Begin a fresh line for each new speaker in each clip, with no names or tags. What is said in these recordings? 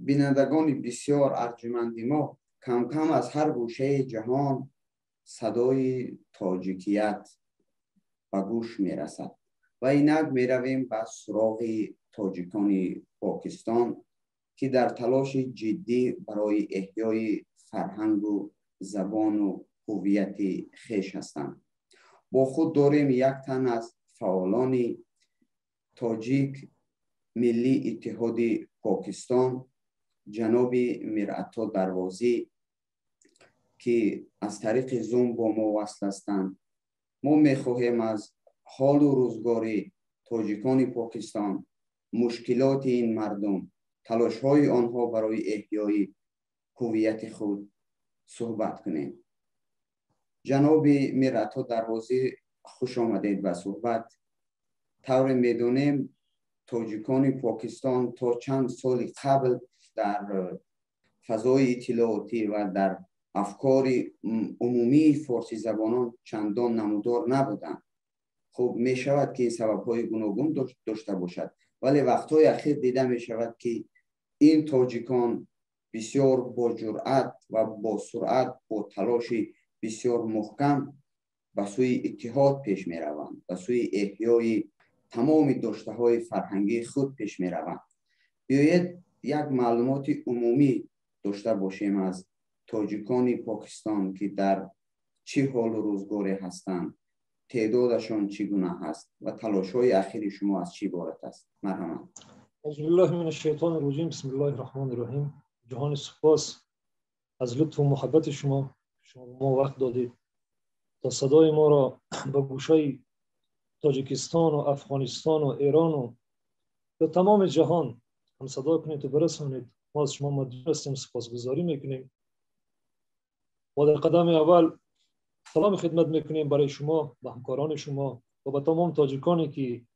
بینندگان بسیار ارجمند ما، کم کم از هر گوشه جهان صدای تاجیکیت به گوش می رسد و اینک می رویم به سراغ تاجیکان پاکستان که در تلاش جدی برای احیای فرهنگ و زبان و هویت خویش هستند. با خود داریم یک تن از فعالان تاجیک ملی اتحاد پاکستان، جناب میرعتا دروازی، که از طریق زوم با ما وصل هستند. ما میخواهیم از حال و روزگار تاجیکان پاکستان، مشکلات این مردم، تلاش های آنها برای احیای هویت خود صحبت کنیم. جناب میرعتا دروازی، خوش آمدید به صحبت. طور میدونیم تاجیکان پاکستان تا چند سال قبل در فضای اطلاعاتی و در افکار عمومی فارسی زبانان چندان نمودار نبودند. خب می شود که سبب‌های گوناگون داشته باشد، ولی وقت‌های اخیر دیده می شود که این تاجیکان بسیار با جرأت و با سرعت، با تلاش بسیار محکم به سوی اتحاد پیش می روند، به سوی احیای تمام داشته‌های فرهنگی خود پیش می روند. بیایید یک معلومات عمومی داشته باشیم از تاجیکان پاکستان که در چه حال و روزگاری هستند، تعدادشان چگونه هست و تلاش‌های اخیر شما از چی عبارت است. مرحبا.
اعوذ بالله من الشیطان الرجیم. بسم الله الرحمن الرحیم. جهان سپاس از لطف و محبت شما ما وقت دادید تا صدای ما را به گوشهای تاجیکستان و افغانستان و ایران و به تمام جهان هم صدا کنید و برسانید. ما از شما مدیون هستیم، سپاسگزاری میکنیم. و در قدم اول سلام خدمت میکنیم برای شما و همکاران شما و به تمام تاجیکانی که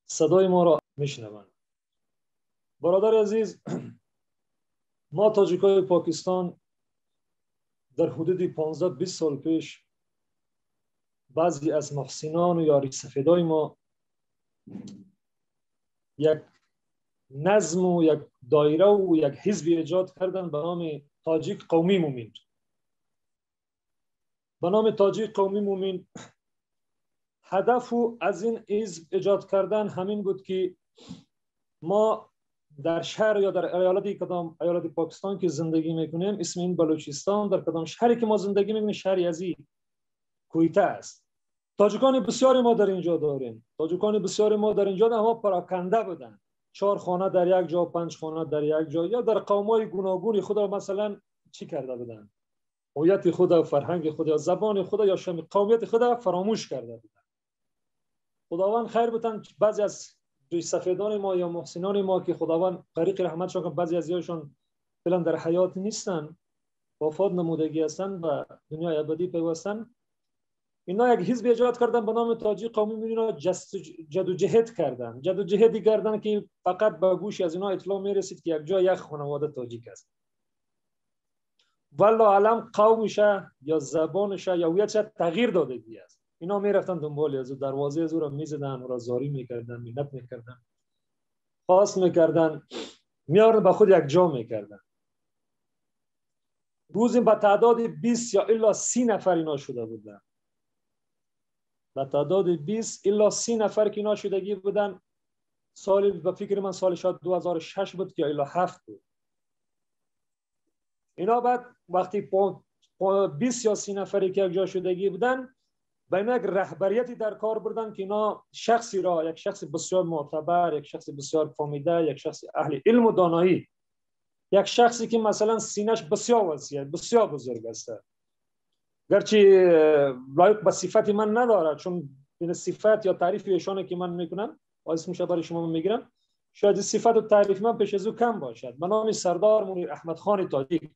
صدای ما را میشنوند. برادر عزیز، ما تاجیکای پاکستان در حدود 15-20 سال پیش بعضی از محسنان و یاری سفیدای ما یک نظم و یک دایره و یک حزب ایجاد کردن به نام تاجیک قومی مومین. به نام تاجیک قومی مومین هدف از این حزب ایجاد کردن همین بود که ما در شهر یا در ایالتی کدام ایالت پاکستان که زندگی میکنیم، اسم این بلوچستان، در کدام شهری که ما زندگی میکنیم شهر یزی کویته است. تاجیکان بسیاری ما در اینجا داریم. تاجیکان بسیاری ما در اینجا اما پراکنده بودن. 4 خانه در یک جا، 5 خانه در یک جا، یا در قوم‌های گوناگون خود مثلا چی کرده بودن؟ هویت خود و فرهنگ خود یا زبان خود یا قومیت خود فراموش کرده بودن. خداوند خیر بتن بعضی از دوی سفیدان ما یا محسنان ما که خداوند غریق رحمتشان کنه، بعضی از ایشان فعلا در حیات نیستن، وفات نمودگی هستن و دنیای ابدی پیوستن. اینا یک حزب ایجاد کردن به نام تاجیک قومی مومین، جدوجهد کردن. جدوجهدی کردن که فقط به گوش از اینا اطلاع میرسید که یک جا یک خانواده تاجیک است. والله علم قومشه یا زبانشه یا هویتش تغییر دادگی است. اینا میرفتن دنبال از دروازه از او را میزدن، او را زاری میکردن، منت میکردن، خواست میکردن، میارن به خود یک جا میکردن. روزی به تعداد 20 یا الا 30 نفر اینا شده بودن. به تعداد 20 الا 30 نفر که اینا شدگی بودن. سال به فکر من سال شاید 2006 بود یا الا 7 بود. اینا بعد وقتی 20 یا 30 نفری که یک جا شدگی بودن، با اینا یک رهبریتی در کار بردن که اینا شخصی را، یک شخص بسیار معتبر، یک شخص بسیار فهمیده، یک شخص اهل علم و دانایی، یک شخصی که مثلا سینه‌اش بسیار وسیع، بسیار بزرگ است، گرچه لایق به صفت من نداره، چون این صفت یا تعریف ایشانه که من میکنم اسمش برای شما میگیرم، شاید صفت و تعریف من پیش از او کم باشد. به نام سردار منیر احمد خان تاجیک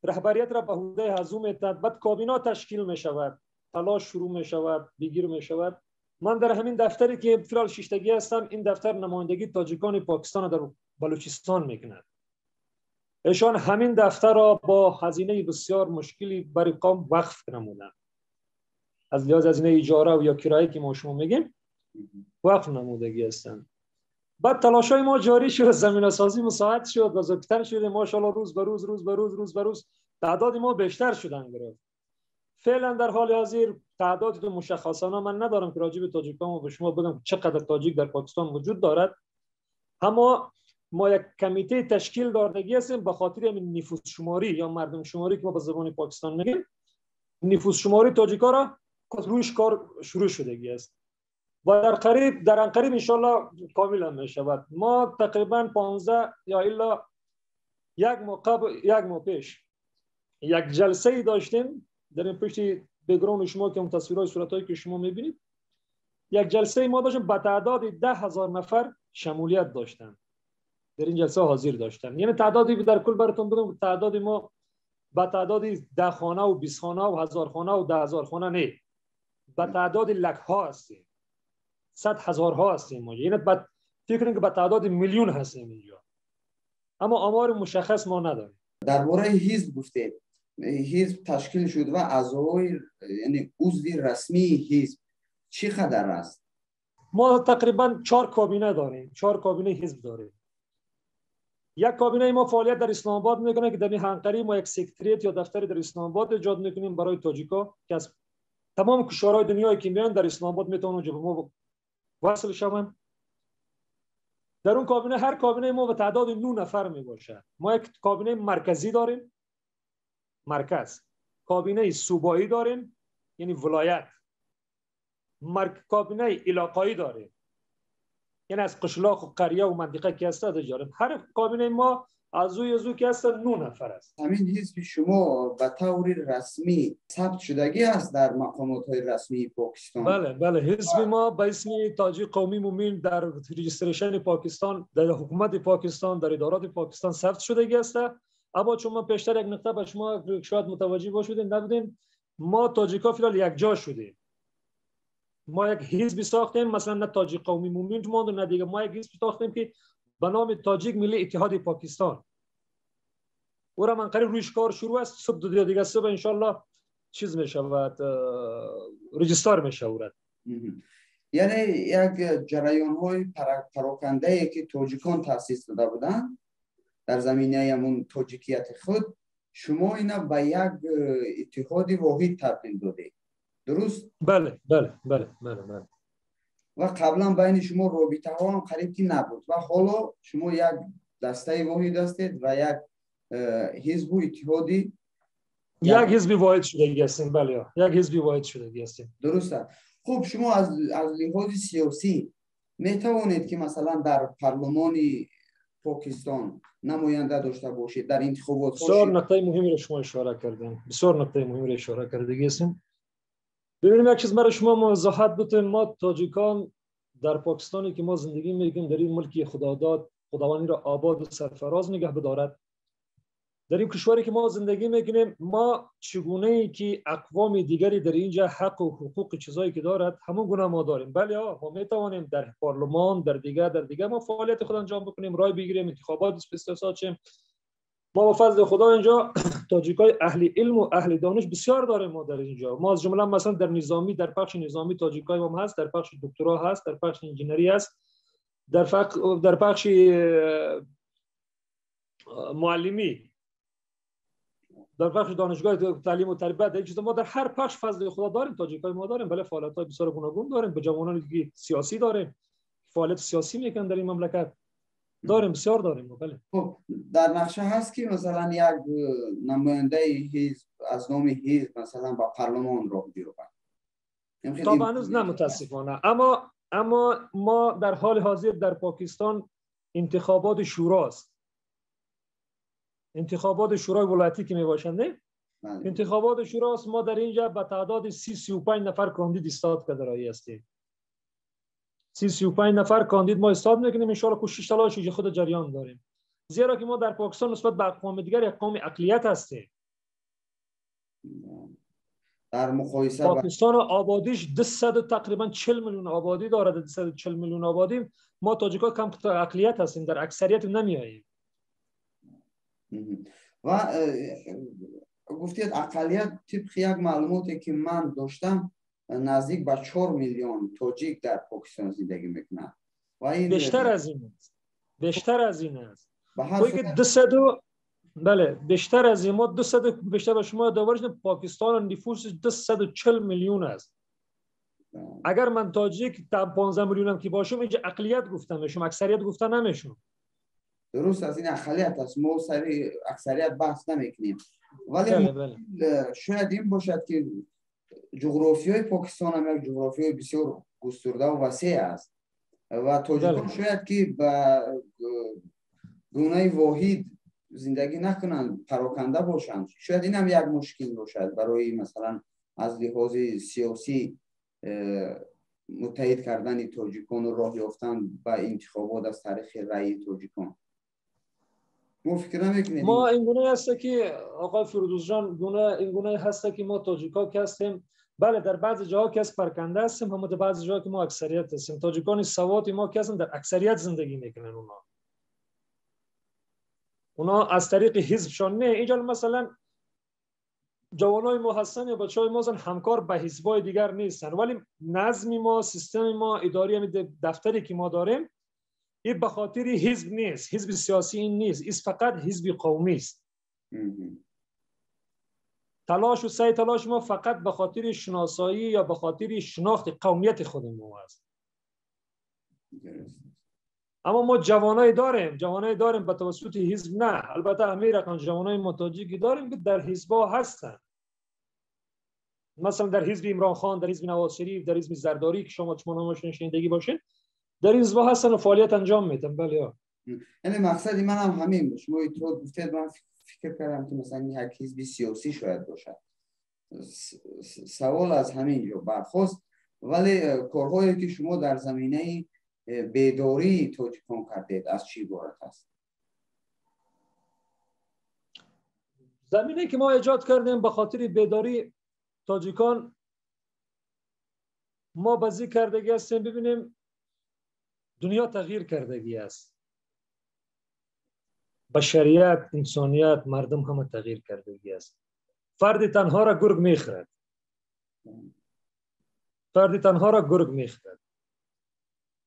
رهبریت را به عهده حزوم می‌دهد. بعد کابینه تشکیل می شود، تلاش شروع می شود، بگیر می شود. من در همین دفتری که فعلا شیشتگی هستم، این دفتر نمایندگی تاجیکان پاکستان در بلوچستان میکند. ایشان همین دفتر را با هزینه بسیار مشکلی برای قوم وقف نمودند. از لحاظ هزینه اجاره و یا کرایه که ما شما میگیم وقف نمودگی هستند. بعد تلاشای ما جاری شد، زمینه سازی مساعد شد، بزرگتر شده ماشاءالله، روز به روز روز به روز تعداد ما بیشتر شدن گرفت. فعلا در حال حاضر تعداد مشخصانه من ندارم که راجع به تاجیکان به شما بگم چقدر تاجیک در پاکستان وجود دارد، اما ما یک کمیته تشکیل دادگی هستیم به خاطر همین نفوس شماری یا مردم شماری که ما به زبان پاکستان میگیم. نفوس شماری تاجیکا را رویش کار شروع شدگی است و در ان قریب ان شاء الله کامل می شود. ما تقریبا 15 یا الا یک ماه پیش یک جلسه داشتیم در این پشت بگراند شما که اون تصویرهای صورتایی که شما میبینید. یک جلسه ما داشتیم به تعداد 10,000 نفر شمولیت داشتن، در این جلسه حاضر داشتن. یعنی تعدادی در کل براتون بگم تعداد ما به تعداد 10 خانه و 20 خانه و 1000 خانه و 10,000 خانه نه، به تعداد لک ها هستیم، 100,000 ها هستیم ما. یعنی فکر کنید که به تعداد میلیون هستیم اینجا، اما آمار مشخص ما نداریم.
درباره حزب گفتید، حزب تشکیل شد و اعضای یعنی عضو رسمی حزب چقدر است؟
ما تقریبا 4 کابینه داریم، 4 کابینه حزب داریم. یک کابینه ما فعالیت در اسلام آباد میکنه که در این حنقری ما یک سکرتریت یا دفتری در اسلام آباد ایجاد میکنیم برای تاجیکا که از تمام کشورهای دنیایی که میان در اسلام آباد میتونن اونجا به ما وصل شوند. در اون کابینه هر کابینه ما به تعداد 9 نفر میباشه. ما یک کابینه مرکزی داریم، مرکز، کابینه صوبایی داریم یعنی ولایت، کابینه علاقایی داریم یعنی از قشلاق و قریه و منطقه که هست داریم. هر کابینه ما از او که هست 9 نفر است.
همین حزب شما به طور رسمی ثبت شدگی است در مقامات های رسمی پاکستان؟
بله حزب ما به اسم تاجیک قومی مومین در رجیستریشن پاکستان، در حکومت پاکستان، در ادارات پاکستان ثبت شدگی است. اما چون من پیشتر یک نقطه به شما شاید متوجه باشید نبودین، ما تاجیکا فعلا یک جا شدیم. ما یک حزب ساختیم، مثلا نه تاجیک قومی مومین ماند نه دیگه، ما یک حزب ساختیم که به نام تاجیک ملی اتحاد پاکستان. او را من قریب رویش کار شروع است، صبح دیگه صبح ان شاء الله چیز میشود، رجیستر میشود.
یعنی یک جریان های پراکنده ای که تاجیکان تاسیس داده بودند در زمینه همون تاجیکیت خود، شما اینا به یک اتحاد واحد تبدیل دادید، درست؟
بله.
و قبلا بین شما رابطه ها هم قریب که نبود و حالا شما یک دسته واحد هستید و یک حزب و اتحادی،
یک حزب واحد شده هستیم. بله یک حزب واحد شده هستیم.
درسته. خب شما از لحاظ سیاسی میتوانید که مثلا در پارلمان پاکستان نماینده داشته باشید در انتخابات؟
بسیار نکته مهمی را شما اشاره کردین، بسیار نکته مهمی را اشاره کرده هستیم. ببینیم یک چیز برای شما وضاحت بده. ما تاجیکان در پاکستانی که ما زندگی میکنیم، در این ملکی خداداد، خداوندی را آباد و سرفراز نگه بدارد، در این کشوری که ما زندگی میکنیم، ما چگونه ای که اقوام دیگری در اینجا حق و حقوق چیزایی که دارد همون گونه ما داریم. بله ما میتوانیم در پارلمان در دیگه ما فعالیت خود انجام بکنیم، رای بگیریم، انتخابات استثنا شیم. ما با فضل خدا اینجا تاجیکای اهل علم و اهل دانش بسیار داریم ما در اینجا. ما از جمله مثلا در نظامی، در بخش نظامی تاجیکای ما هست، در بخش دکترا هست، در بخش انجینری هست، در بخش معلمی، در بخش دانشگاه تعلیم و تربیت، این چیزا ما در هر بخش فضل خدا داریم. تاجیکای ما داریم. بله فعالیت‌های بسیار گوناگون داریم. به جوانانی که سیاسی داریم، فعالیت سیاسی میکنن در این مملکت داریم، بسیار داریم. بله.
خب در نقشه هست که مثلا یک نماینده حزب از نام حزب مثلا با پارلمان راه بیاورد؟
تا هنوز نه متاسفانه. اما ما در حال حاضر در پاکستان انتخابات شوراست. انتخابات شورای ولایتی که میباشند نه؟ انتخابات شوراست. ما در اینجا به تعداد 30-35 نفر کاندید استاد کرده هستیم. 30-35 نفر کاندید ما استاد میکنیم. ان شاء الله کوشش تلاش خود جریان داریم، زیرا که ما در پاکستان نسبت به اقوام دیگر یک قوم اقلیت هستیم.
در مقایسه
پاکستان آبادیش 200 تقریبا 40 میلیون آبادی دارد. 240 میلیون آبادی. ما تاجیکا کم اقلیت هستیم، در اکثریت نمیاییم.
و گفتید اقلیت، طبق یک معلوماتی که من داشتم نزدیک به 4 میلیون تاجیک در پاکستان زندگی میکنند. و این
بیشتر از این است. بیشتر از این است.
به هر
توی که
صورت
200 بله بیشتر از این. ما 200 بیشتر به شما داورش پاکستان نفوسش 240 میلیون است. اگر من تاجیک 15 میلیونم که باشم اینجا اقلیت گفتم میشم، اکثریت گفته نمیشم.
درست از این اقلیت است، ما سری اکثریت بحث نمیکنیم، ولی
بله بله.
شاید این باشد که جغرافیای پاکستان هم یک جغرافیای بسیار گسترده و وسیع است و تاجیکان شاید که به گونه واحد زندگی نکنند، پراکنده باشند. شاید این هم یک مشکل باشد برای مثلا از لحاظ سیاسی متحد کردن تاجیکان و راه یافتن به انتخابات از طریق رأی تاجیکان. ما فکر نمیکنیم
ما این گونه هست که آقای فیروز جان این گونه هست که ما تاجیکا که هستیم، بله در بعضی جاها که از پرکنده هستیم، اما در بعضی جاها که ما اکثریت هستیم. تاجیکان سوات ما که هستن در اکثریت زندگی میکنن. اونا از طریق حزبشان نه. اینجا مثلا جوانای ما هستن یا بچهای ما هستن همکار به حزبای دیگر نیستن، ولی نظم ما، سیستم ما، اداری دفتری که ما داریم این به خاطر حزب نیست، حزب سیاسی این نیست، این فقط حزب قومی است. تلاش و سعی تلاش ما فقط به خاطر شناسایی یا به خاطر شناخت قومیت خود ما است. اما ما جوانای داریم به توسط حزب نه. البته همین رقم جوانای متاجیکی داریم که در حزب‌ها هستن، مثلا در حزب عمران خان، در حزب نواز شریف، در حزب زرداری که شما نامشون شنیدگی باشین، در این حزب‌ها هستن و فعالیت انجام میدن. بله.
یعنی مقصدی من هم همین شما اطلاع گفتید، من فکر کردم که مثلا یک حزب سیاسی شاید باشد. سوال از همین جو برخاست. ولی کارهایی که شما در زمینه بیداری تاجیکان کردید از چی عبارت است؟
زمینه که ما ایجاد کردیم به خاطر بیداری تاجیکان، ما بازی کردگی هستیم. ببینیم دنیا تغییر کردگی است، بشریت، انسانیت، مردم همه تغییر کردگی است. فرد تنها را گرگ میخورد.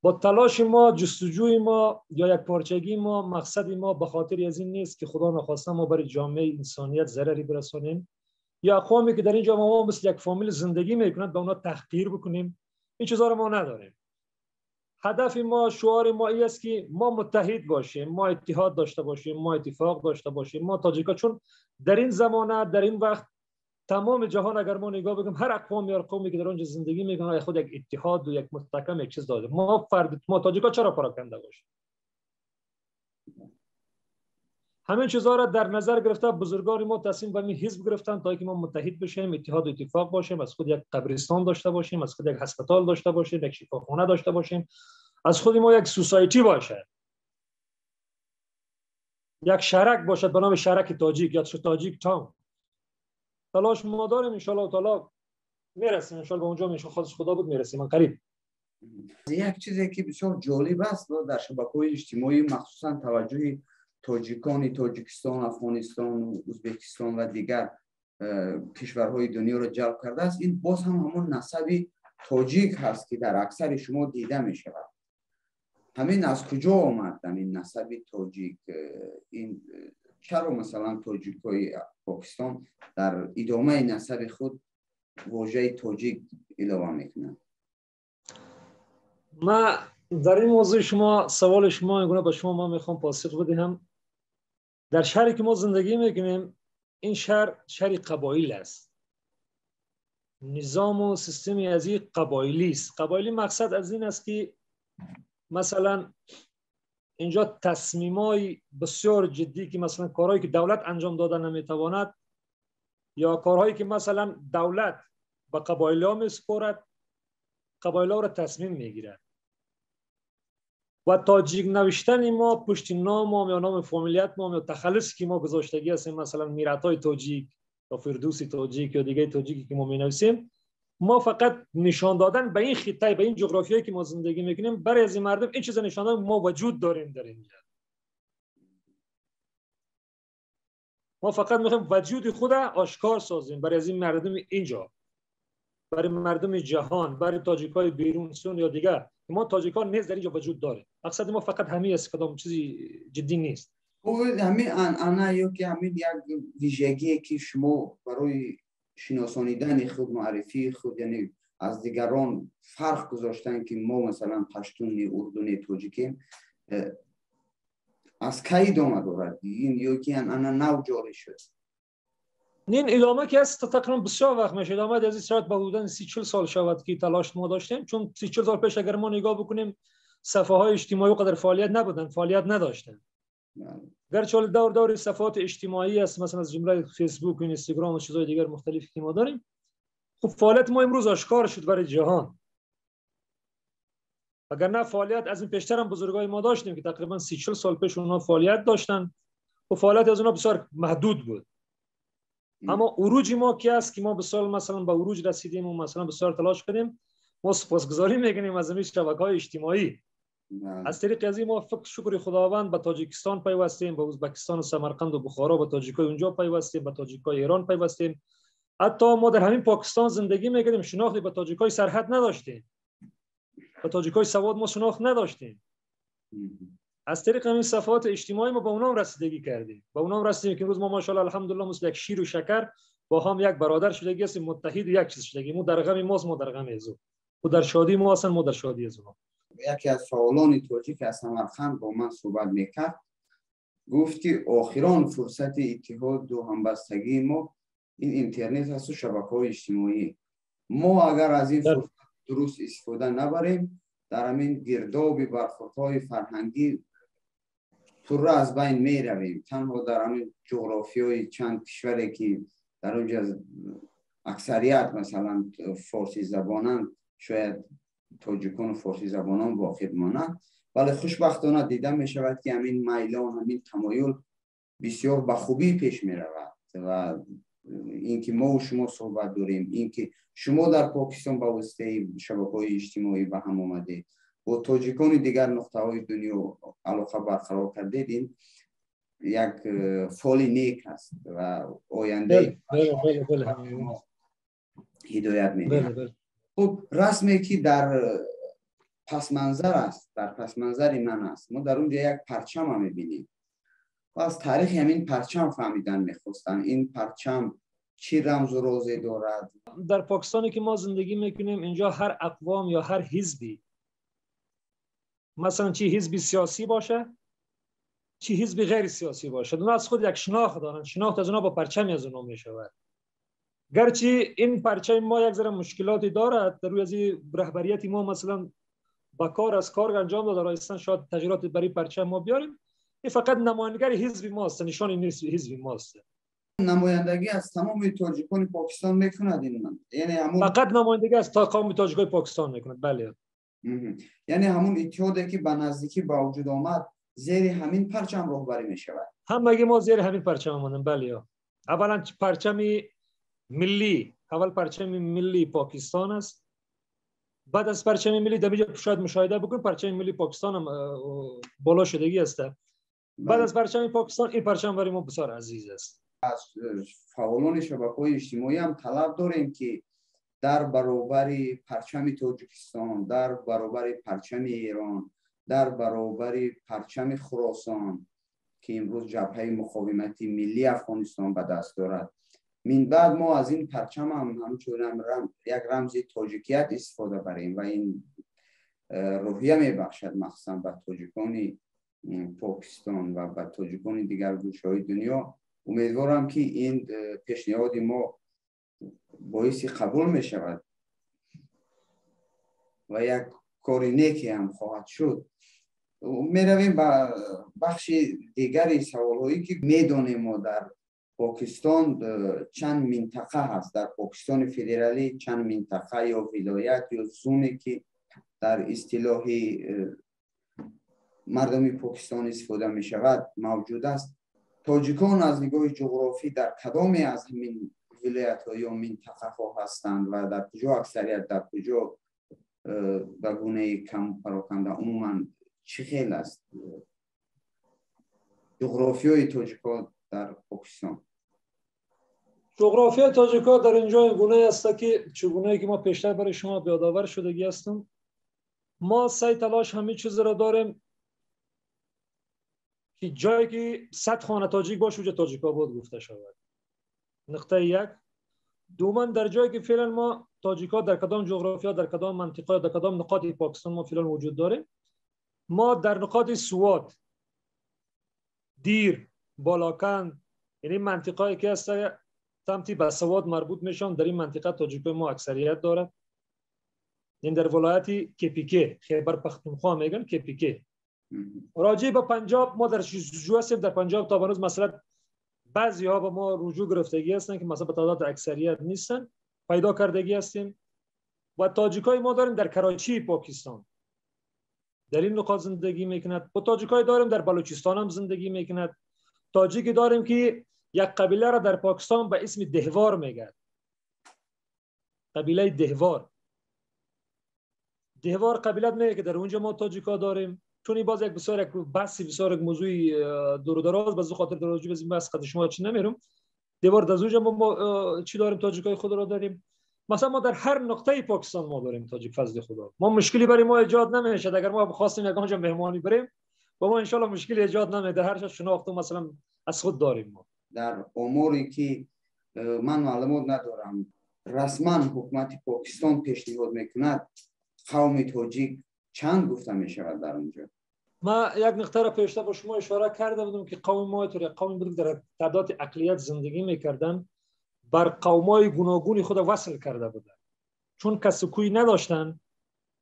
با تلاش ما، جستجوی ما یا یک پارچگی ما، مقصد ما به خاطر از این نیست که خدا نخواسته ما برای جامعه انسانیت ضرری برسانیم یا اقوامی که در این جامعه ما مثل یک فامیل زندگی میکنند به اونا تحقیر بکنیم. این چیزا رو ما نداریم. هدف ما، شعار ما این است که ما متحد باشیم، ما اتحاد داشته باشیم، ما اتفاق داشته باشیم. ما تاجیکا چون در این زمانه، در این وقت تمام جهان اگر ما نگاه بکنیم، هر اقوام یا قومی که در اونجا زندگی میکنن خود یک اتحاد و یک مستحکم یک چیز داره. ما تاجیکا چرا پراکنده باشیم؟ همین چیزها را در نظر گرفته بزرگان ما تصمیم به این حزب گرفتن تا اینکه ما متحد بشیم، اتحاد و اتفاق باشیم، از خود یک قبرستان داشته باشیم، از خود یک هسپتال داشته باشیم، یک شفاخانه داشته باشیم، از خود ما یک سوسایتی باشه، یک شرک باشد به نام شرک تاجیک یا تاجیک تاون. تلاش ما داریم ان شاء الله تعالی میرسیم، ان شاء الله به اونجا میشه خودش خدا بود میرسیم من قریب.
یک چیزی که بسیار جالب است در شبکه‌های اجتماعی مخصوصا توجه تاجیکان تاجیکستان، افغانستان، ازبکستان و دیگر کشورهای دنیا را جلب کرده است. این باز هم همون نسب تاجیک هست که در اکثر شما دیده می شود. همین از کجا آمد این نسب تاجیک؟ این چرا مثلا تاجیک‌های پاکستان در ادامه نسب خود واژه تاجیک علاوه میکنند؟
ما در این موضوع شما سوال شما اینگونه با شما ما میخوام پاسخ بدهم. در شهری که ما زندگی میکنیم این شهر قبایل است. نظام و سیستمی از این قبایلی است. قبایلی مقصد از این است که مثلا اینجا تصمیمای بسیار جدی که مثلا کارهایی که دولت انجام داده نمیتواند یا کارهایی که مثلا دولت به قبایل ها میسپارد، قبایل ها را تصمیم میگیرد و تاجیک نوشتن ما پشت نام ما یا نام فامیلیت ما یا تخلصی که ما گذاشتگی هستیم، مثلا میراتای تاجیک یا فردوسی تاجیک یا دیگه تاجیکی که ما مینویسیم، ما فقط نشان دادن به این خطه، به این جغرافیایی که ما زندگی میکنیم برای از این مردم این چیزا نشان دادن ما وجود داریم در اینجا. ما فقط میخوایم وجود خود آشکار سازیم برای از این مردم اینجا برای مردم جهان، برای تاجیکای بیرون سون یا دیگر، ما تاجیکان نیز در اینجا وجود داره. مقصد ما فقط همین است، کدام چیزی جدی نیست.
همین انا یا که همین یک ویژگی که شما برای شناسانیدن خود، معرفی خود، یعنی از دیگران فرق گذاشتن که ما مثلا پشتون، اردنی، تاجیکیم، از کی ادامه دارد این یا که انا نو جاری شد؟
این ادامه که است تقریبا بسیار وقت میشه ادامه از این صورت به حدود 30-40 سال شود که تلاش ما داشتیم، چون 30-40 سال پیش اگر ما نگاه بکنیم صفحه های اجتماعی قدر فعالیت نبودن، فعالیت نداشتن. گرچه دور صفحات اجتماعی است، مثلا از جمله فیسبوک و اینستاگرام و چیزهای دیگر مختلفی که ما داریم، خب فعالیت ما امروز آشکار شد برای جهان. اگر نه فعالیت از این پیشتر هم بزرگای ما داشتیم که تقریبا 30-40 سال پیش اونها فعالیت داشتن و فعالیت از اونها بسیار محدود بود. اما عروج ما کی است که ما به سال مثلا به عروج رسیدیم و مثلا بسیار تلاش کردیم. ما سپاسگزاری میکنیم از همین شبکه‌های اجتماعی. از طریق از این ما شکر خداوند به تاجیکستان پیوستیم، به ازبکستان و سمرقند و بخارا، به تاجیکای اونجا پیوستیم، به تاجیکای ایران پیوستیم. حتی ما در همین پاکستان زندگی میکردیم، شناختی به تاجیکای سرحد نداشتیم، به تاجیکای سواد ما شناخت نداشتیم. از طریق همین صفحات اجتماعی ما به اونام رسیدگی کردیم، به اونام رسیدیم که امروز ما ماشاءالله الحمدلله مثل یک شیر و شکر با هم یک برادر شدگی هستیم، متحد یک چیز شدگی. ما در غم ماست، ما در غم ازو، و در شادی ما هستن، ما در شادی ازو.
یکی از فعالان تاجیک از سمرقند با من صحبت میکرد، گفت که آخران فرصت اتحاد و همبستگی ما این اینترنت هست و شبکه‌های اجتماعی. ما اگر از این فرصت درست استفاده نبریم، در همین گرداب برخوردهای فرهنگی پر از بین می رویم. تنها در همین جغرافیای چند کشوری که در اونجا اکثریت مثلا فارسی زبانان، شاید تاجیکان و فارسی زبانان باقی مانند، ولی خوشبختانه دیده می شود که همین میلان، همین تمایل بسیار به خوبی پیش می رود. و اینکه ما و شما صحبت داریم، اینکه شما در پاکستان با واسطه شبکه‌های اجتماعی به هم آمدید و تاجیکان دیگر نقطه‌های دنیا علاقه برقرار کردید، این یک فال نیک است و آینده هدایت می‌دهد. خب رسمی که در پس منظر است، در پس منظر من است، ما در اونجا یک پرچم هم می‌بینیم و از تاریخ همین پرچم فهمیدن می‌خواستن این پرچم چی رمز و رازی دارد.
در پاکستانی که ما زندگی میکنیم اینجا هر اقوام یا هر حزبی، مثلا چی حزبی سیاسی باشه چی حزبی غیر سیاسی باشه، اونها از خود یک شناخت دارن، شناخت از اونها با پرچمی از اونها میشود. گرچه این پرچم ما یک ذره مشکلاتی دارد در روی از رهبریت ما، مثلا با کار از کار انجام داده رایستان شاید تغییرات برای پرچم ما بیاریم. این فقط نمایندگی حزب ماست، نشان نیست حزب ماست.
نمایندگی از تمام تاجیکان پاکستان میکند این، یعنی همون
فقط نمایندگی از تمام تاجیکای پاکستان میکند. بله،
یعنی همون اتحادی که به نزدیکی با وجود آمد زیر همین پرچم راهبری میشود.
همگی ما زیر همین پرچم ماندیم. بله، اولا پرچم ملی، اول پرچم ملی پاکستان است، بعد از پرچم ملی در شاید مشاهده بکن پرچم ملی پاکستان هم بالا شدگی است. بعد از پرچم پاکستان این پرچم برای ما بسیار عزیز است.
از فعالان شبکه‌های اجتماعی هم طلب داریم که در برابر پرچم تاجیکستان، در برابر پرچم ایران، در برابر پرچم خراسان که امروز جبهه مقاومتی ملی افغانستان به دست دارد، من بعد ما از این پرچم هم همچنین یک رمز تاجیکیت استفاده بریم و این روحیه میبخشد مخصوصا به تاجیکان پاکستان و به تاجیکان دیگر گوشه‌های دنیا. امیدوارم که این پیشنهاد ما باعث قبول می شود و یک کار نیکی هم خواهد شد. می رویم به بخش دیگری سوالهایی که می دانیم ما در پاکستان چند منطقه هست، در پاکستان فدرالی چند منطقه یا ولایت یا زونی که در اصطلاح مردم پاکستان استفاده می شود موجود است. تاجیکان از نگاه جغرافی در کدامی از همین ولایت ها یا منطقه ها هستند و در کجا اکثریت، در کجا به گونه کم پراکنده، عموما چه خیلی است جغرافی های تاجیکان در پاکستان؟
جغرافی تاجیک‌ها در اینجا گونه است که چگونه که ما پیشتر برای شما یادآور شدگی هستم. ما سعی تلاش همه چیز را داریم که جایی که 100 خانه تاجیک باشه اونجا تاجیک آباد گفته شود. نقطه یک. دوما در جایی که فعلا ما تاجیک‌ها در کدام جغرافیا، در کدام منطقه، در کدام نقاط پاکستان ما فعلا وجود داریم، ما در نقاط سوات، دیر، بالاکند، یعنی منطقه‌ای که است سمتی به سواد مربوط میشن، در این منطقه تاجیک‌های ما اکثریت دارد. این در ولایت کپیکه، خیبر پختونخوا میگن کپیکه. راجع به پنجاب ما در رجوع هستیم. در پنجاب تا هنوز مثلا بعضی ها به ما رجوع گرفتگی هستن که مثلا به تعداد اکثریت نیستن، پیدا کردگی هستیم. و تاجیکای ما داریم در کراچی پاکستان، در این نقاط زندگی میکند. و تاجیکای داریم در بلوچستان هم زندگی میکند. تاجیکی داریم که یک قبیله را در پاکستان به اسم دهوار میگن، قبیله دهوار. دهوار قبیلت میگه که در اونجا ما تاجیکا داریم. چون این باز یک بسیار یک بحثی بسیار یک موضوع دور و دراز، باز خاطر در راجع به این بحث خاطر شما چی نمیرم. دهوار در اونجا ما چی داریم؟ تاجیکای خود را داریم. مثلا ما در هر نقطه پاکستان ما داریم تاجیک، فضل خدا. ما مشکلی برای ما ایجاد نمیشه. اگر ما بخواستیم یک اونجا مهمانی بریم با ما ان شاء الله مشکلی ایجاد نمیده. هر چیز شناخت مثلا از خود داریم. ما
در اموری که من معلومات ندارم رسما حکومت پاکستان پیشنهاد میکند قوم تاجیک چند گفته می شود در اونجا؟
ما یک نقطه را پیشتر با شما اشاره کرده بودم که قوم ما قومی بود در تعداد اقلیت زندگی میکردن، بر قومای گوناگونی خود وصل کرده بودن. چون کس کوی نداشتن،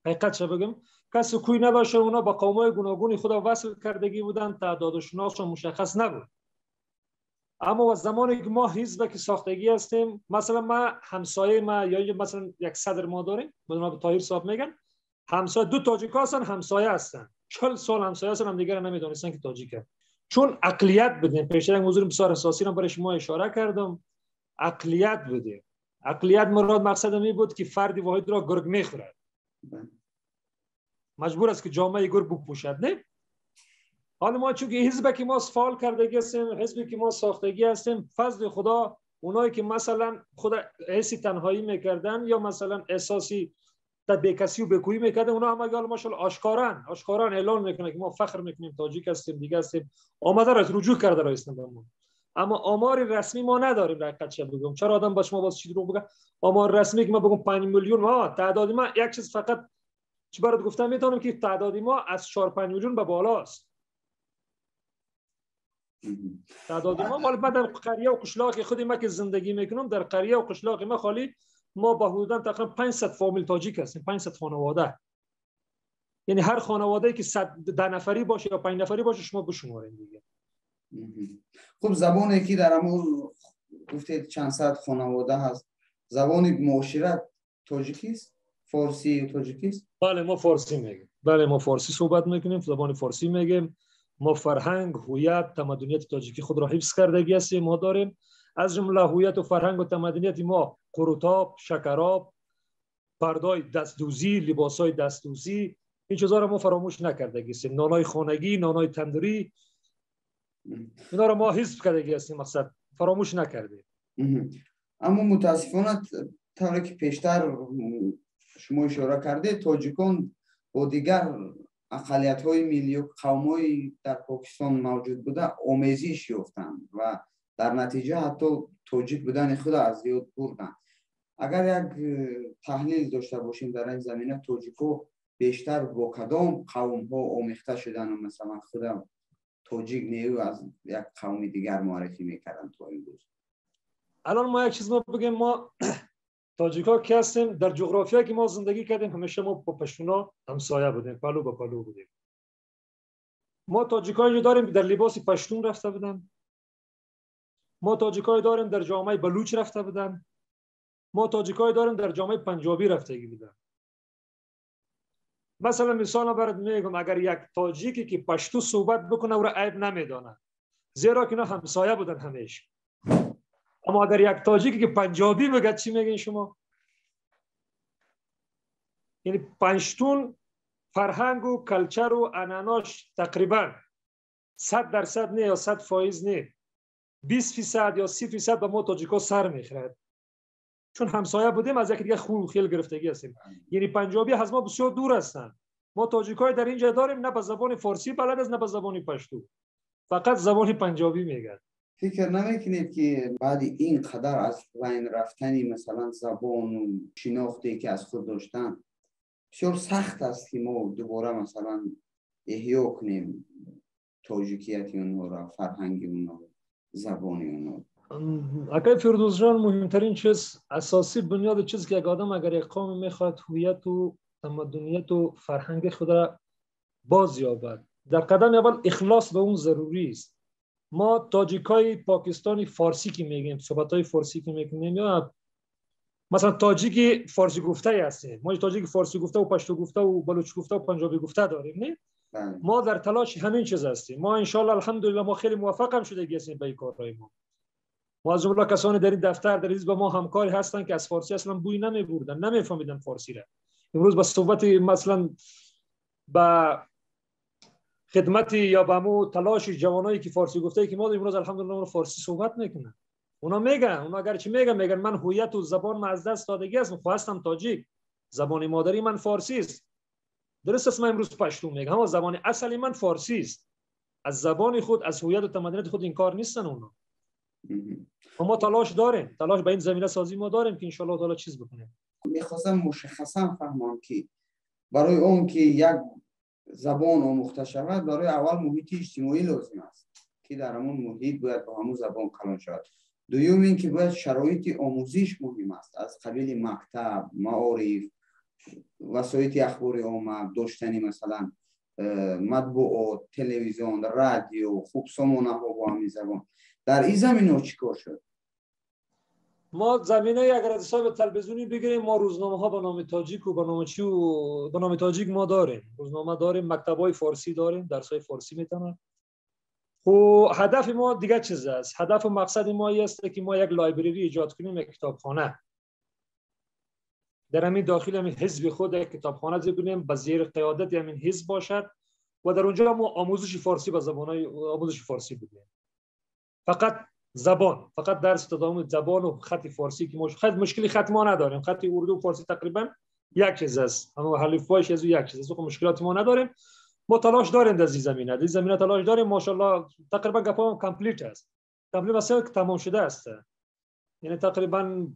حقیقت چه بگم، کس کوی نداشتن، اونا با قومای گوناگونی خود وصل کردگی بودن، تعداد و شناسشون مشخص نبود. اما زمانی که ما حزب که ساختگی هستیم، مثلا ما همسایه ما یا مثلا یک صدر ما داریم، مثلا به طاهر صاحب میگن همسایه، دو تاجیک هستن، همسایه هستن، 40 سال همسایه هستن، هم دیگر نمیدونستن که تاجیکه. چون اقلیت بدیم. پیشتر یک موضوع بسیار اساسی رو برای شما اشاره کردم، اقلیت بدیم. اقلیت مراد مقصد می بود که فرد واحد را گرگ میخورد، مجبور است که جامعه گرگ بپوشد. نه، حالا ما چون که حزب که ما فعال کردگی هستیم، حزبی که ما ساختگی هستیم، فضل خدا اونایی که مثلا خود حسی تنهایی میکردن یا مثلا احساسی بیکسی و بیکویی میکردن، اونا هم اگر ماشاءالله آشکاران اعلان میکنن که ما فخر میکنیم تاجیک هستیم، دیگه هستیم، آمده را رجوع کرده را اسلام. اما آمار رسمی ما نداریم. در حقیقت چه بگم، چرا آدم با شما باز چی دروغ بگه؟ آمار رسمی که ما بگم 5 میلیون، ما تعداد ما یک چیز فقط چی برات گفتم میتونم که تعداد ما از 4-5 میلیون به بالاست. تعداد ما مال در قریه و قشلاق خود ما که زندگی میکنم، در قریه و قشلاق ما خالی ما با حدوداً تقریبا 500 فامیل تاجیک هستیم، 500 خانواده. یعنی هر خانواده‌ای که 10 نفری باشه یا 5 نفری باشه شما بشمارین دیگه.
خب زبانی که در همون گفتید چند صد خانواده هست، زبان معاشرت تاجیکی است؟ فارسی و تاجیکی است؟
بله ما فارسی میگیم. بله ما فارسی صحبت میکنیم، زبان فارسی میگیم. ما فرهنگ، هویت، تمدنیت تاجیکی خود را حفظ کردگی هستیم. ما داریم از جمله هویت و فرهنگ و تمدنیت ما قروتاب، شکراب، پردای دستدوزی، لباسای دستدوزی، این چیزا را ما فراموش نکردگی هستیم. نانای خانگی، نانای تندوری، اینا را ما حفظ کردگی هستیم، مقصد فراموش نکردیم.
اما متاسفانه طوری که پیشتر شما اشاره کرده، تاجیکان با دیگر اقلیت‌های ملی و قوم‌های در پاکستان موجود بوده آمیزش یافتند و در نتیجه حتی تاجیک بودن خود از یاد بردند. اگر یک تحلیل داشته باشیم در این زمینه، تاجیک‌ها بیشتر با کدام قوم‌ها آمیخته شدن و مثلا خود تاجیک نیو از یک قوم دیگر معرفی می‌کردند تا امروز؟
الان ما یک چیز ما بگیم، ما تاجیک‌ها که هستیم در جغرافیایی که ما زندگی کردیم همیشه ما با پشتونا همسایه بودیم، پلو به پلو بودیم. ما تاجیکایی داریم که در لباس پشتون رفته بودن، ما تاجیکایی داریم در جامعه بلوچ رفته بودن، ما تاجیکایی داریم در جامعه پنجابی رفتگی بودن. مثلا مثال برات میگم، اگر یک تاجیکی که پشتو صحبت بکنه او را عیب نمیدانه، زیرا که اینا همسایه بودن همیشه. اما اگر یک تاجیکی که پنجابی بگه چی میگین شما؟ یعنی پشتون فرهنگ و کلچر و عنعناش تقریبا 100% نه یا 100% نه 20% یا 30% به ما تاجیکا سر میخورد، چون همسایه بودیم از یکی دیگه خیلی گرفتگی هستیم. یعنی پنجابی از ما بسیار دور هستن. ما تاجیکای در اینجا داریم نه به زبان فارسی بلد است نه به زبان پشتو، فقط زبان پنجابی میگن.
فکر نمیکنید که بعد این قدر از بین رفتنی مثلا زبان و شناختی که از خود داشتن بسیار سخت است که ما دوباره مثلا احیا کنیم تاجیکیت اونها را، فرهنگ اونها، زبان اونها؟
اکای فردوس جان، مهمترین چیز، اساسی بنیاد چیز که یک آدم اگر یک قوم میخواد هویت و تمدنیت و فرهنگ خود را باز یابد، در قدم اول اخلاص به اون ضروری است. ما تاجیکای پاکستانی فارسی که میگیم، صحبتای فارسی که میکنیم، یا مثلا تاجیکی فارسی گفته هستیم، ما تاجیک فارسی گفته و پشتو گفته و بلوچ گفته و پنجابی گفته داریم، نه؟ ما در تلاش همین چیز هستیم. ما ان شاء الله الحمدلله ما خیلی موفق هم شده هستیم به این کارهای ما از جمله کسانی در این دفتر در حزب ما همکاری هستند که از فارسی اصلا بوی نمیبردن، نمیفهمیدن فارسی را. امروز با صحبت مثلا با خدمت یا با مو تلاش جوانایی که فارسی گفته که ما امروز الحمدلله اون فارسی صحبت میکنن. اونا اگرچه میگن من هویت و زبان ما از دست دادگی است، خواستم تاجیک، زبان مادری من فارسی است. درست است من امروز پشتو میگم، اما زبان اصلی من فارسی است. از زبان خود، از هویت و تمدنیت خود انکار نیستن اونا. ما تلاش داریم، تلاش به این زمینه سازی ما داریم که ان شاء الله تعالی چیز بکنیم.
میخواستم مشخصا فهمم که برای اون که یک زبان آموخته شود، برای اول محیط اجتماعی لازم است که در همون محیط باید با همون زبان کلان شود. دوم این که باید شرایط آموزش مهم است، از قبیل مکتب، معارف، وسایل اخباری عامه، داشتنی مثلا مطبوعات، تلویزیون، رادیو، خوب سامانه ها با همین زبان. در این زمینه چیکار شد؟
ما زمینه اگر از حساب تلویزیونی بگیریم، ما روزنامه ها به نام تاجیک و به نام تاجیک ما داریم، روزنامه داریم، مکتبای فارسی داریم، درسای فارسی میتونن. و هدف ما دیگه چیز است، هدف و مقصد ما است که ما یک لایبرری ایجاد کنیم، یک کتابخانه در همین داخل همین حزب خود یک کتابخانه بزنیم به زیر قیادت همین حزب باشد و در اونجا ما آموزش فارسی به زبانهای آموزش فارسی بدیم. فقط زبان، فقط درس تداوم زبان و خط فارسی که مشکلی خط ما نداریم. خط اردو و فارسی تقریبا یک چیز است، اما الفبایش از یک چیز است، مشکلات ما نداریم. ما تلاش داریم در این زمینه تلاش داریم. ماشاءالله تقریبا گپام کامپلیت است، کامپلیت مثلا تمام شده است. یعنی تقریبا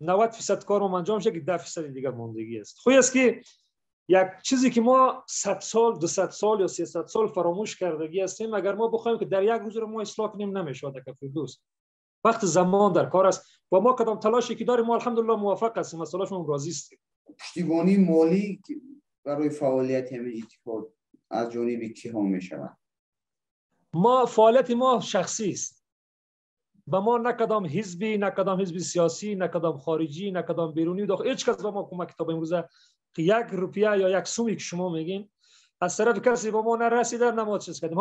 90% کارم انجام شده که 10% دیگه ماندگی است. خوبی است که یک چیزی که ما 100 سال 200 سال یا 300 سال فراموش کردگی هستیم، اگر ما بخوایم که در یک روز رو ما اصلاح کنیم نمیشه. در فردوس وقت زمان در کار است و ما کدام تلاشی که داریم ما الحمدلله موفق هستیم، از تلاشمون راضی هستیم.
پشتیبانی مالی برای فعالیت همین اتحاد از جانب کی ها می شود؟
ما فعالیت ما شخصی است. با ما نه کدام حزبی، نه کدام حزب سیاسی، نه کدام خارجی، نه کدام بیرونی داخل هیچ کس با ما کمک تا امروز که 1 روپیه یا 1 سومی که شما میگین از طرف کسی با ما نرسیده، نه ما چیز کردیم.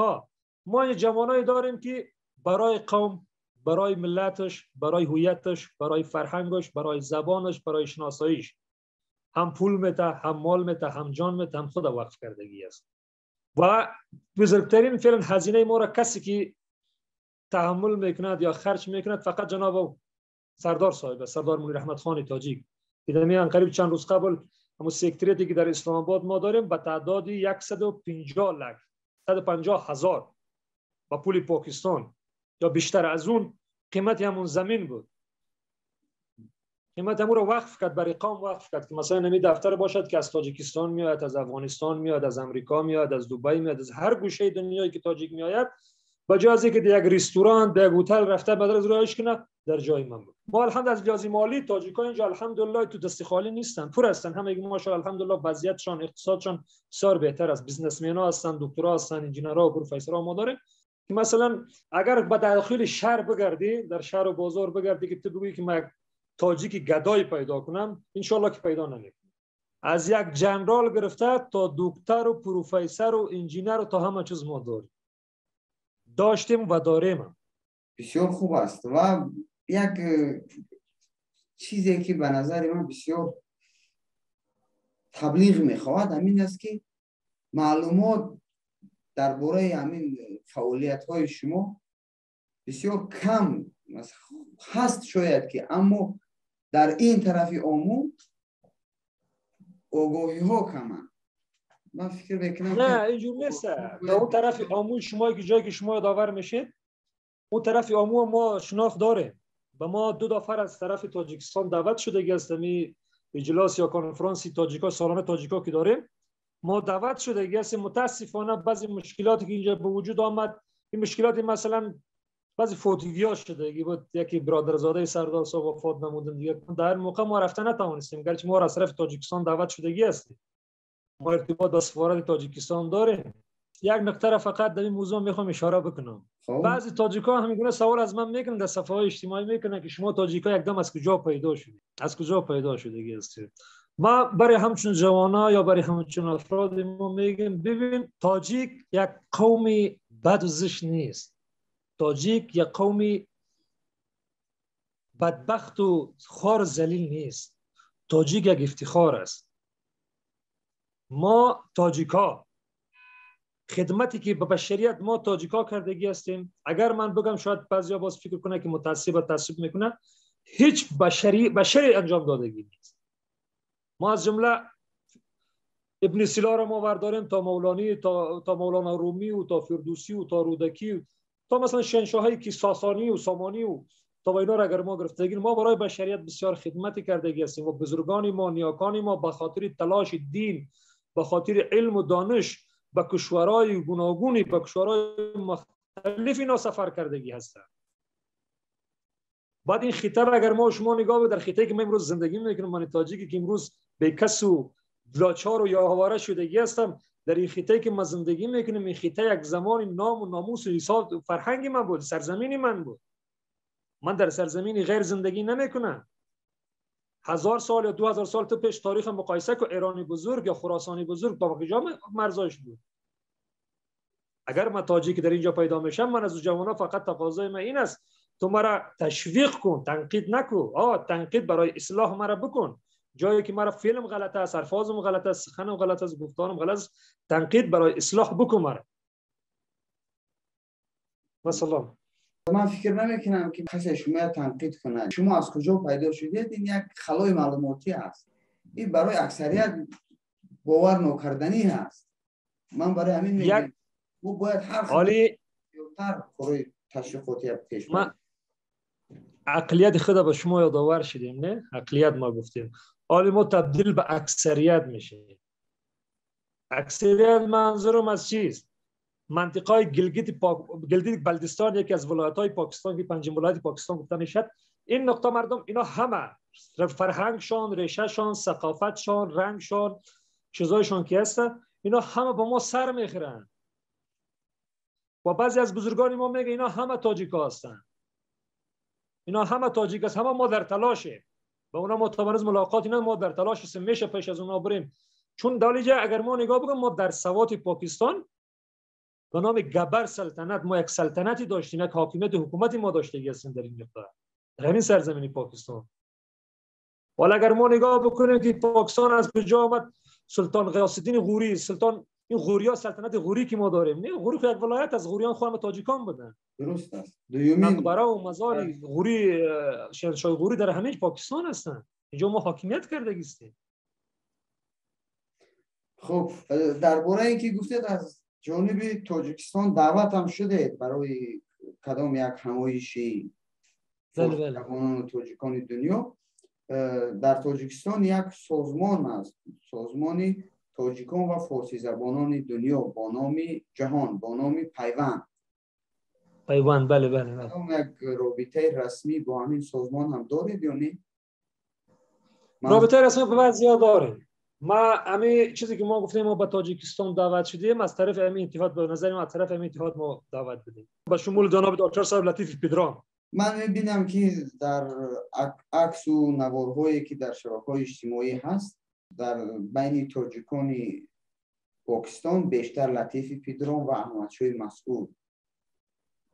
ما این جوانایی داریم که برای قوم، برای ملتش، برای هویتش، برای فرهنگش، برای زبانش، برای شناساییش هم پول میته، هم مال میته، هم جان میته، هم خود وقف کردگی است. و بزرگترین فعلا هزینه ما را کسی که تحمل میکند یا خرج میکند فقط جناب سردار صاحب، سردار منیر احمد خان تاجیک که در قریب چند روز قبل همون سکرتریتی که در اسلام آباد ما داریم به تعداد 150,000 با پول پاکستان یا بیشتر از اون قیمت همون زمین بود، قیمت همون رو وقف کرد، برای قوم وقف کرد که مثلا نمی دفتر باشد که از تاجیکستان میاد، از افغانستان میاد، از امریکا میاد، از دبی میاد، از هر گوشه دنیایی که تاجیک میآید، با جازی که در یک رستوران، در یک هتل رفته بدل از رایش کنه در جای من بود. ما الحمد از لحاظ مالی تاجیک‌ها اینجا الحمدلله تو دست خالی نیستن، پر هستن. همه ماشاءالله الحمدلله وضعیتشان، اقتصادشان بسیار بهتر است. بیزنسمن‌ها هستن، دکترا هستن، انجینرها و پروفسورها ما داریم که مثلا اگر به داخل شهر بگردی، در شهر و بازار بگردی که تو بگویی که من تاجیکی گدای پیدا کنم، ان شاء الله که پیدا نمی‌کنی. از یک جنرال گرفته تا دکتر و پروفسور و انجینر و تا همه چیز ما داشتیم و داریم.
بسیار خوب است. و یک چیزی که به نظر من بسیار تبلیغ میخواهد همین است که معلومات درباره همین فعالیت های شما بسیار کم هست شاید که، اما در این طرف آمو آگاهی ها کمن. من فکر میکنم
نه اینجور نیست. در اون طرف آمو شما که جایی که شما داور میشید، اون طرف آمو ما شناخت داره. و ما 2 نفر از طرف تاجیکستان دعوت شده هستیم. اجلاس یا کنفرانسی تاجیکا سالانه تاجیکا که داریم، ما دعوت شده هستیم. متاسفانه بعضی مشکلاتی که اینجا به وجود آمد، این مشکلاتی مثلا بعضی فوتگی ها شده بود. یکی برادرزاده سردار صاحب وفات نمودن دیگه، در موقع ما رفتن نتوانستیم، گرچه ما از طرف تاجیکستان دعوت شدگی هستیم. ما ارتباط با سفارت تاجیکستان داریم. یک نکته فقط در این موضوع میخوام اشاره بکنم. بعضی تاجیکا همینگونه سوال از من میکنن در صفحه های اجتماعی، میکنن که شما تاجیکا یکدم از کجا پیدا شدید؟ از کجا پیدا شدگی هستید؟ ما برای همچون جوانا یا برای همچون افراد ما میگیم ببین، تاجیک یک قومی بد و زشت نیست. تاجیک یک قومی بدبخت و خوار ذلیل نیست. تاجیک یک افتخار است. ما تاجیکا خدمتی که به بشریت ما تاجیکا کردگی هستیم، اگر من بگم شاید بعضیا باز فکر کنه که تعصب میکنه، هیچ بشری انجام دادگی نیست. ما از جمله ابن سینا را ما ورداریم تا مولانی، تا مولانا رومی و تا فردوسی و تا رودکی، تا مثلا شنشاهایی که ساسانی و سامانی و تا اینا را اگر ما گرفته گیریم، ما برای بشریت بسیار خدمتی کرده هستیم و بزرگان ما، نیاکان ما به خاطر تلاش دین، به خاطر علم و دانش به کشورهای گوناگونی، به کشورهای مختلف اینا سفر کردگی هستند. بعد این خطه را اگر ما شما نگاه بدیم، در خطه‌ای که ما امروز زندگی میکنیم، من تاجیکی که امروز بیکس و لاچار و یاهواره شدگی هستم، در این خطه‌ای که ما زندگی میکنیم، این خطه یک زمان نام و ناموس و حساب و فرهنگ من بود، سرزمینی من بود. من در سرزمینی غیر زندگی نمیکنم. 1000 سال یا 2000 سال تو پیش تاریخ مقایسه که ایرانی بزرگ یا خراسانی بزرگ با کجا مرزاش بود. اگر من تاجیک در اینجا پیدا میشم، من از جوانان فقط تقاضای من این است تو مرا تشویق کن، تنقید نکن. تنقید برای اصلاح مرا بکن. جایی که مرا فیلم غلط است، الفاظم غلط است، سخنم غلط است، گفتارم غلط است، تنقید برای اصلاح بکن مرا. مثلا
من فکر نمیکنم که کسی شما تنقید کنه. شما از کجا پیدا شدید؟ این یک خلای معلوماتی است. این برای اکثریت باور نکردنی است. من برای همین میگم او باید هر خیلی برای تشریفاتی پیش برد.
عقلیت خود به شما یادآور شدیم، نه؟ عقلیت ما گفتیم. حالی ما تبدیل به اکثریت میشیم. اکثریت منظورم از چیست؟ منطقه گلگیت بلتستان، یکی از ولایت‌های پاکستان که پنجم ولایت پاکستان گفته میشد، این نقطه مردم اینا همه فرهنگشان، ریشهشان، ثقافتشان، رنگشان، چیزایشان که هست، اینا همه با ما سر میخورن. و بعضی از بزرگان ما میگه اینا همه تاجیکا هستن. اینا همه تاجیک است، همه ما در تلاشه. با اونا ما تا ملاقات اینا ما در تلاش هستیم، میشه پیش از اونا بریم. چون دالیجا اگر ما نگاه بکنیم، ما در سوات پاکستان به نام گبر سلطنت، ما یک سلطنتی داشتیم، یک حاکمیت حکومتی ما داشته هستیم در این نقطه، در همین سرزمین پاکستان. ولی اگر ما نگاه بکنیم که پاکستان از کجا آمد، سلطان غیاث الدین غوری، سلطان این غوریا، سلطنت غوری که ما داریم، نه غوری یک ولایت از غوریان خود تاجیکان بودن.
درست است. دومین
مقبره و مزار غوری، شهنشاه غوری در همه پاکستان هستن. اینجا ما حاکمیت کرده هستیم.
خب درباره اینکه گفتید از جانب تاجیکستان دعوت هم شده برای کدام یک همایشی جوانان تاجیکان دنیا، در تاجیکستان یک سازمان است، سازمان تاجیکان و فارسی زبانان دنیا با نام جهان، با نام پیوند.
بله.
یک رابطه رسمی با همین سازمان هم دارید یا نه؟
رابطه رسمی به بعضیا داریم. ما همین چیزی که ما گفتیم، ما به تاجیکستان دعوت شدیم از طرف همین اتحاد، به نظر ما از طرف همین اتحاد ما دعوت بدیم با شمول جناب دکتر صاحب لطیف پدرام.
من میبینم که در عکس و نوارهایی که در شبکه‌های اجتماعی هست، در بین تاجیکان پاکستان بیشتر لطیف پدرام و احمدشاه مسعود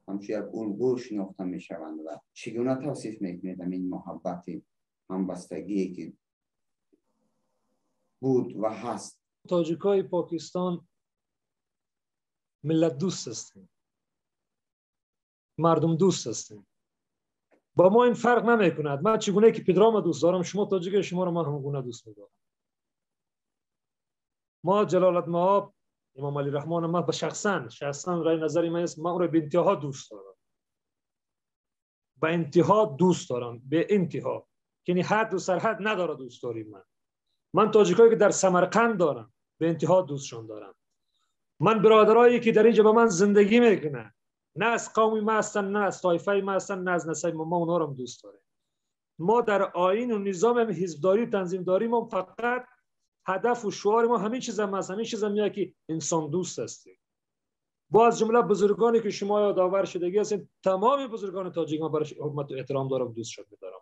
همچون یک الگو شناخته میشوند. و چگونه توصیف میکنید این محبت همبستگی که بود و هست؟
تاجیکای پاکستان ملت دوست هستند. مردم دوست هستیم. با ما این فرق نمی کند. من چگونه که پدرام دوست دارم، شما تاجیک شما رو من همگونه دوست می‌دارم. ما جلالت مآب امام علی رحمان، ما به شخصا رای نظری من است، من او را به انتها دوست دارم. به انتها دوست دارم، به انتها، یعنی حد و سرحد نداره دوست داری من تاجیکایی که در سمرقند دارم به انتها دوستشون دارم. من برادرایی که در اینجا با من زندگی میکنن، نه از قومی ما هستن، نه از طایفه ما هستن، نه از نسل ما اونا رو دوست داریم. ما در آیین و نظام حزبداری تنظیمداری ما فقط هدف و شعار ما همین چیز هم هست، همین چیز هم که انسان دوست هستیم. با از جمله بزرگانی که شما یادآور شدگی هستین، تمام بزرگان تاجیک ما برای حرمت و احترام دارم، دوستشون می‌دارم.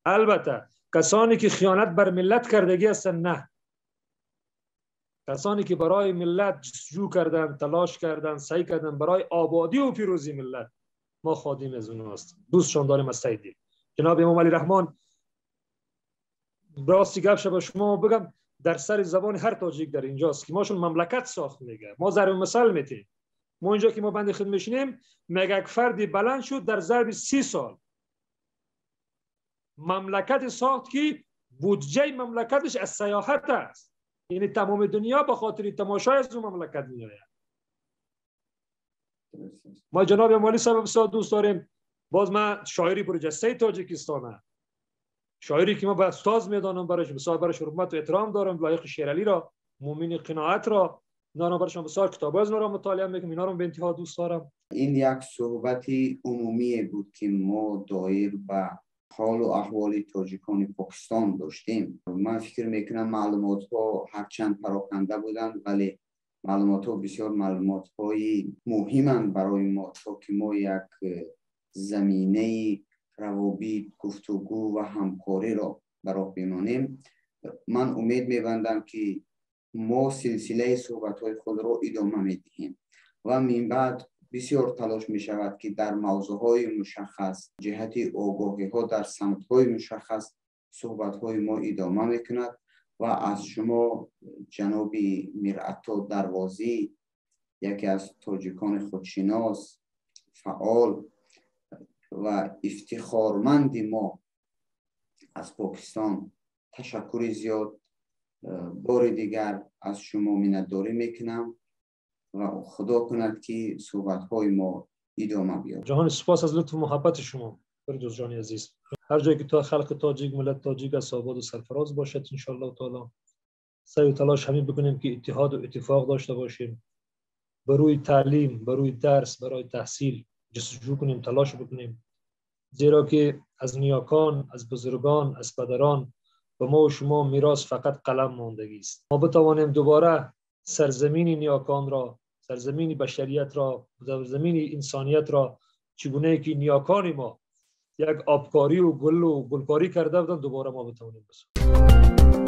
البته کسانی که خیانت بر ملت کردگی هستن، نه. کسانی که برای ملت جستجو کردن، تلاش کردن، سعی کردن برای آبادی و پیروزی ملت، ما خادم از اونها هستیم، دوستشون داریم از ته دل. جناب امام علی رحمان، راستی گپ شب شما بگم، در سر زبان هر تاجیک در اینجاست که ماشون مملکت ساخت میگه. ما ضرب مثال میتیم. ما اینجا که ما بند خدمت میشینیم، میگه یک فردی بلند شد در ضرب 30 سال مملکت ساخت که بودجه مملکتش از سیاحت است. یعنی تمام دنیا به خاطر تماشای از اون مملکت میآید. ما جناب امام علی صاحب بسیار دوست داریم. باز من شاعری برجسته تاجیکستانه، شاعری که ما به استاد میدانم، بسیار برایش حرمت و احترام دارم، لایق شیر علی را، مومن قناعت را، اینا برایشان بسیار کتاب از را مطالعه میکنم، اینا رو به انتها دوست دارم.
این یک صحبتی عمومی بود که ما دایر به حال و احوال تاجیکان پاکستان داشتیم. من فکر میکنم معلومات ها هرچند پراکنده بودند، ولی معلومات ها بسیار معلومات های مهمند برای ما تا که ما یک زمینه روابط، گفتگو و همکاری را برای بمانیم. من امید میبندم که ما سلسله صحبت های خود را ادامه میدهیم و من بعد بسیار تلاش می شود که در موضوع های مشخص، جهت آگاهی ها در سمت های مشخص صحبت های ما ادامه می کند و از شما جناب میرعتا دروازی، یکی از تاجیکان خودشناس، فعال و افتخارمند ما از پاکستان، تشکر زیاد بار دیگر از شما منتداری میکنم و خدا کند که صحبت های ما ادامه بیاد.
جهان سپاس از لطف و محبت شما فردوس جان عزیز. هر جایی که تو خلق تاجیک، ملت تاجیک از آباد و سرفراز باشد ان شاء الله تعالی، سعی و تلاش همین بکنیم که اتحاد و اتفاق داشته باشیم، بروی تعلیم، بروی درس، برای تحصیل جستجو کنیم، تلاش بکنیم، زیرا که از نیاکان، از بزرگان، از پدران به ما و شما میراث فقط قلم ماندگی است. ما بتوانیم دوباره سرزمین نیاکان را، سرزمین بشریت را، سرزمین انسانیت را، چگونه که نیاکان ما یک آبکاری و گل و گلکاری کرده بودن، دوباره ما بتوانیم بسازیم.